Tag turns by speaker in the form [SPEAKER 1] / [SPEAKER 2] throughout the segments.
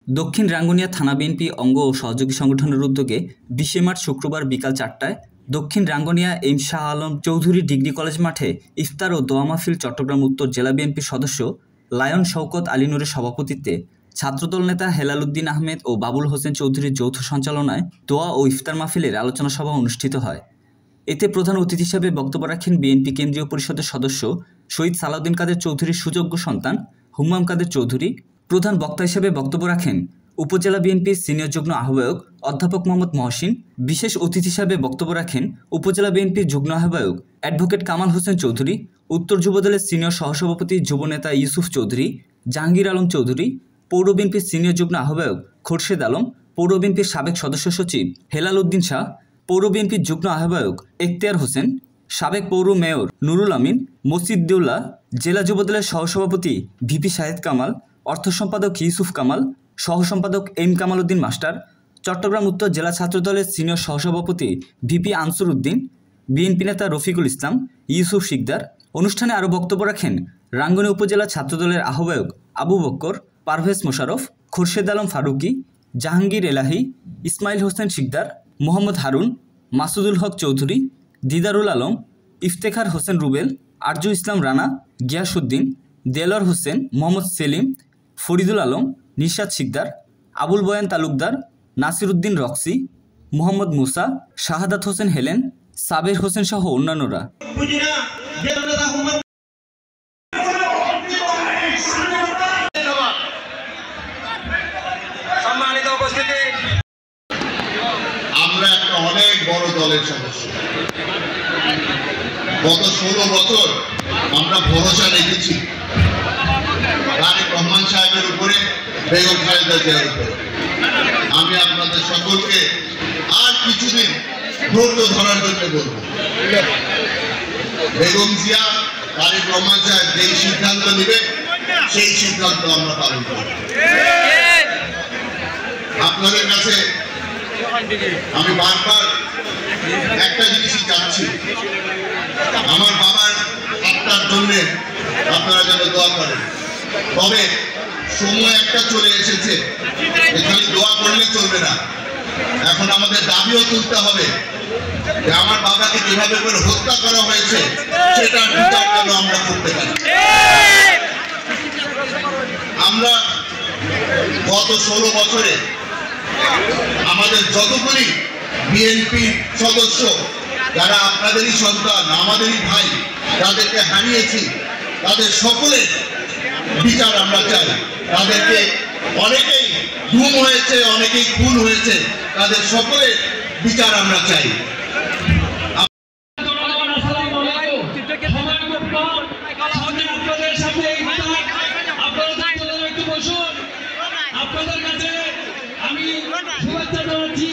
[SPEAKER 1] দক্ষিণ রাঙ্গুনিয়া থানা বিএনপি অঙ্গ ও সহযোগী সংগঠনের উদ্যোগে 20 মার্চ শুক্রবার বিকাল 4টায় দক্ষিণ Rangunia M Shah Alam Chowdhury degree college মাঠে ইফতার ও দোয়া মাহফিল চট্টগ্রাম উত্তর জেলা বিএনপির সদস্য লায়ন শওকত আলী নূরের সভাপতিত্বে ছাত্রদল নেতা হেলাল উদ্দিন আহমেদ ও বাবুল হোসেন চৌধুরীর যৌথ সঞ্চালনায় দোয়া ও ইফতার মাহফিলের আলোচনা সভা অনুষ্ঠিত হয়। এতে প্রধান অতিথি হিসেবে বক্তব্য রাখেন বিএনপি কেন্দ্রীয় পরিষদের সদস্য শহীদ সালাউদ্দিন কাদের চৌধুরীর সুযোগ্য সন্তান হুম্মাম কাদের চৌধুরী। প্রধান বক্তা হিসেবে বক্তব্য রাখেন উপজেলা বিএনপির সিনিয়র যুগ্ম আহ্বায়ক অধ্যাপক মোহাম্মদ মহসিন। বিশেষ অতিথি হিসেবে বক্তব্য রাখেন উপজেলা বিএনপির যুগ্ম আহ্বায়ক অ্যাডভোকেট কামাল হোসেন চৌধুরী, উত্তর যুবদলের সিনিয়র সহসভাপতি যুবনেতা ইউসুফ চৌধুরী, জাহাঙ্গীর আলম চৌধুরী, পৌর বিএনপির সিনিয়র যুগ্ম আহ্বায়ক খোরশেদ আলম, পৌর বিএনপির সাবেক সদস্য সচিব হেলাল উদ্দিন শাহ, পৌর বিএনপির যুগ্ম আহ্বায়ক এখতিয়ার হোসেন, সাবেক পৌর মেয়র নুরুল আমিন, মসজিদুল্লাহ, জেলা যুবদলের সহসভাপতি ভিপি শাহেদ কামাল, অর্থ সম্পাদক ইউসুফ কামাল, সহ সম্পাদক এম কামাল উদ্দিন মাস্টার, চট্টগ্রাম উত্তর জেলা ছাত্রদলের সিনিয়র সহসভাপতি ভিপি আনসুর উদ্দিন, বিএনপি নেতা রফিকুল ইসলাম, ইউসুফ শিকদার। অনুষ্ঠানে আরও বক্তব্য রাখেন রাঙ্গুনিয়া উপজেলা ছাত্রদলের আহ্বায়ক আবু বক্কর, পারভেজ মোশারফ, খোরশেদ আলম ফারুকি, জাহাঙ্গীর এলাহি, ইসমাইল হোসেন শিকদার, মোহাম্মদ হারুন, মাসুদুল হক চৌধুরী, দিদারুল আলম, ইফতেখার হোসেন রুবেল, আরজু ইসলাম রানা, গিয়াসউদ্দিন, দেলোয়ার হোসেন, মোহাম্মদ সেলিম, ফরিদুল আলম, নিশাদ শিকদার, আবুল বয়ান তালুকদার, নাসির উদ্দিন রক্সি, মোহাম্মদ মুসা, শাহাদাত হোসেন হেলেন, সাবের হোসেন সহ অন্যান্যরা।
[SPEAKER 2] আমরা একটা অনেক বড় দলের সদস্য। গত 16 বছর আমরা ভরসা রেখেছি তারেক রহমান সাহেবের উপরে, বেগম খালেদা জিয়ার উপরে। আমি আপনাদের সকলকে আর কিছুদিন ধৈর্য ধরার জন্য বলব। বেগম জিয়া, তারেক রহমান সাহেব যেই সিদ্ধান্ত নেবে সেই সিদ্ধান্ত আমরা পালন করব। আপনাদের কাছে আমি বারবার একটা জিনিসই চাচ্ছি, আমার বাবার আত্মার জন্য আপনারা যেন দোয়া করেন। তবে সময় একটা চলে এসেছে, এখানে দোয়া করলে চলবে না, এখন আমাদের দাবিও তুলতে হবে যে আমার বাবাকে কিভাবে করে হত্যা করা হয়েছে সেটার বিচার যেন আমরা করতে পারি। আমরা গত 16 বছরে আমাদের যতগুলি বিএনপি সদস্য যারা আপনাদেরই সন্তান, আমাদেরই ভাই, তাদেরকে হারিয়েছি, তাদের সকলের বিচার আমরা চাই। তাদেরকে অনেকেই গুম হয়েছে, অনেকেই খুন হয়েছে, তাদের সকলের বিচার আমরা চাই।
[SPEAKER 3] আপনাদের কাছে আমি শুভেচ্ছা জানাচ্ছি,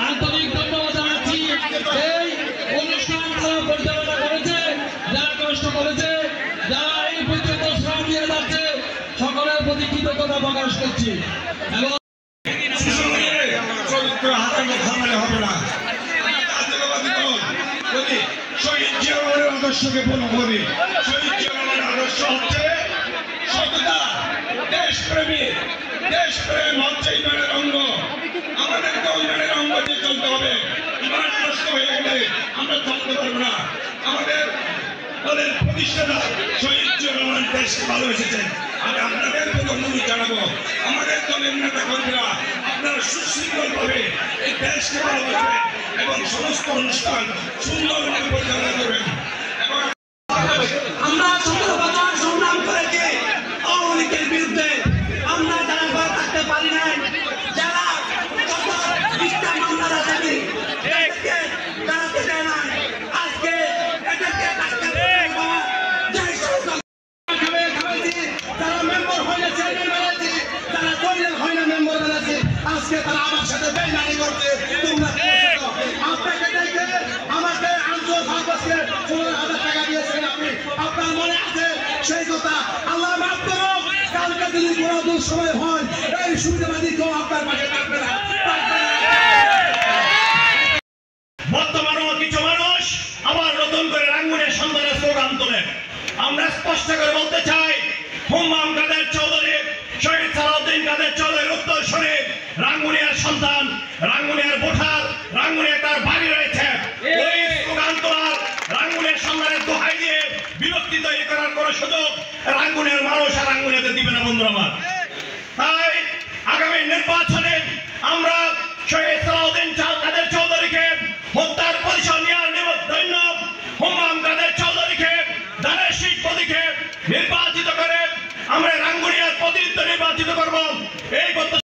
[SPEAKER 3] আন্তরিক ধন্যবাদ জানাচ্ছি। এই অনুষ্ঠান যারা পরিচালনা করেছে, যারা কষ্ট করেছে, যারা এই পর্যন্ত শ্রম দিয়ে যাচ্ছে, সকলের প্রতি কৃতজ্ঞতা প্রকাশ করছি। এবং চরিত্র হারানো থামালে হবে না। যদি শহীদ জিয়া রহমানের আদর্শকে ফলো করি, শহীদ জিয়া রহমানের আদর্শ হচ্ছে সততা, দেশপ্রেমী, দেশপ্রেম হচ্ছে ইমানের অঙ্গ। আমাদেরকে ইমানের অঙ্গ দিয়ে চলতে হবে। ইমান নষ্ট হয়ে গেলে আমরা চলতে পারবো না। আমাদের দলের প্রতিষ্ঠাতা শহীদ জিয়া রহমান দেশকে ভালোবেসেছেন। আমি আপনাদের প্রতি অনুরোধ জানাবো, আমাদের দলের নেতা কর্মীরা আপনারা সুশৃঙ্খল ভাবে এই দেশকে ভালোবাসবেন এবং সমস্ত অনুষ্ঠান সুন্দরভাবে পরিচালনা করবেন। আমরা 17 বছর সংগ্রাম করেছি আওয়ামী লীগের বিরুদ্ধে। আমরা যারা ঘরে থাকতে পারি নাই, যারা মামলা থাকি দাঁড়াতে দেয় না, আজকে এদেরকে যারা মেম্বার হয়েছে, যারা দলীয় হয় না মেম্বার বানাচ্ছে, আজকে তারা আমার সাথে বেইমানি করছে। তোমরা আপনাকে দেখে আমাকে আঞ্চল ভাগবতকে 16,000 টাকা দিয়েছেন আপনি, আপনার মনে আছে সেই কথা? আল্লাহ মাফ করো, কালকে যদি কোনো দুঃসময় হয় এই সুবিধাবাদী কেউ আপনার পাশে থাকবে না। বর্তমানেও কিছু মানুষ আবার নতুন করে রাঙ্গুনিয়া সন্ধানের স্লোগান তোলেন। আমরা স্পষ্ট করে বলতে চাই, হুম্মাম কাদের চৌধুরী, শহীদ সালাউদ্দিন কাদের চৌধুরীর উত্তরসূরি করার সুযোগ রাঙ্গুনিয়ার মানুষ আর রাঙ্গুনিয়াতে দিবে না বন্ধুরা আমার।